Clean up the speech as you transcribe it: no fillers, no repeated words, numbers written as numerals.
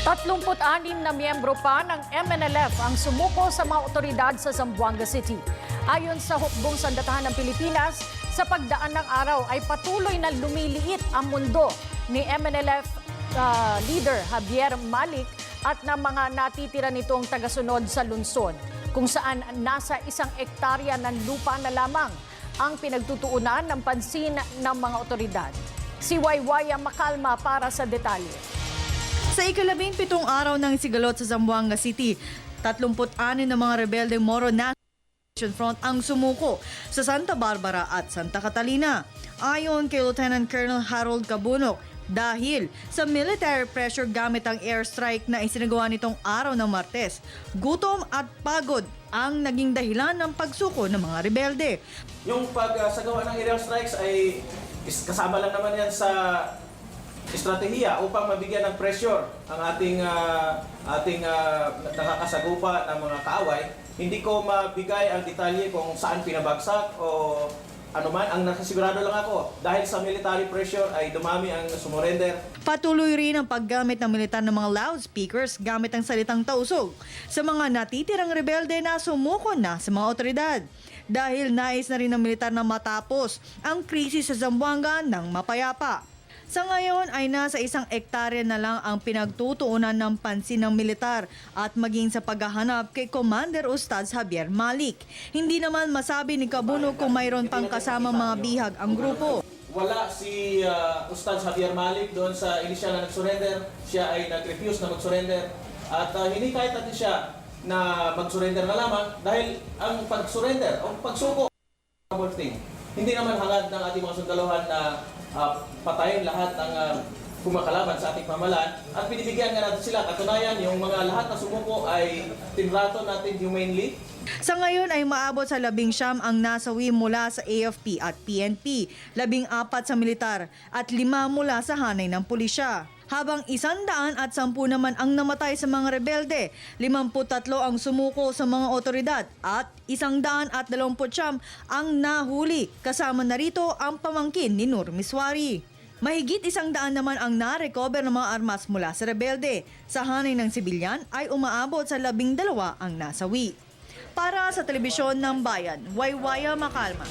36 na miyembro pa ng MNLF ang sumuko sa mga otoridad sa Zamboanga City. Ayon sa hukbong sandatahan ng Pilipinas, sa pagdaan ng araw ay patuloy na lumiliit ang mundo ni MNLF leader Javier Malik at ng mga natitira nitong tagasunod sa lungsod, kung saan nasa 1 hektarya ng lupa na lamang ang pinagtutuunan ng pansin ng mga otoridad. Si Waywaya Makalma para sa detalye. Sa ika-17 araw ng sigalot sa Zamboanga City, 36 na mga rebeldeng Moro National Front ang sumuko sa Santa Barbara at Santa Catalina. Ayon kay Lieutenant Colonel Harold Cabunok, dahil sa military pressure gamit ang airstrike na isinagawa nitong araw ng Martes, gutom at pagod ang naging dahilan ng pagsuko ng mga rebelde. Yung pagsagawa ng aerial strikes ay kasama lang naman yan sa estratehiya upang mabigyan ng pressure ang ating nakakasagupa ng mga kaaway. Hindi ko mabigay ang detalye kung saan pinabagsak o ano man. Ang nakasigurado lang ako, dahil sa military pressure ay dumami ang sumurrender. Patuloy rin ang paggamit ng militar ng mga loudspeakers gamit ang salitang tausog sa mga natitirang rebelde na sumuko na sa mga otoridad. Dahil nais na rin ng militar na matapos ang krisis sa Zamboanga ng mapayapa. Sa ngayon ay nasa 1 hektarya na lang ang pinagtutuunan ng pansin ng militar at maging sa paghahanap kay Commander Ustaz Javier Malik. Hindi naman masabi ni Cabunok kung mayroon pang kasama mga bihag ang grupo. Wala si Ustaz Javier Malik doon sa inisyal na nag-surrender. Siya ay nag-refuse na mag-surrender at hindi kahit natin siya na mag-surrender na lamang dahil ang pag-surrender o pagsuko hindi naman hangad ng ating mga sundalohan na patayin lahat ng kumakalaban sa ating pamahalaan at binibigyan nga natin sila. Katunayan, yung mga lahat na sumuko ay tinrato natin humanely. Sa ngayon ay maabot sa 19 ang nasawi mula sa AFP at PNP, 14 sa militar at 5 mula sa hanay ng pulisya. Habang 110 naman ang namatay sa mga rebelde, 53 ang sumuko sa mga otoridad at 129 ang nahuli. Kasama na rito ang pamangkin ni Nur Miswari. Mahigit 100 naman ang na-recover ng mga armas mula sa rebelde. Sa hanay ng sibilyan ay umaabot sa 12 ang nasawi. Para sa Telebisyon ng Bayan, Waywaya Makalma.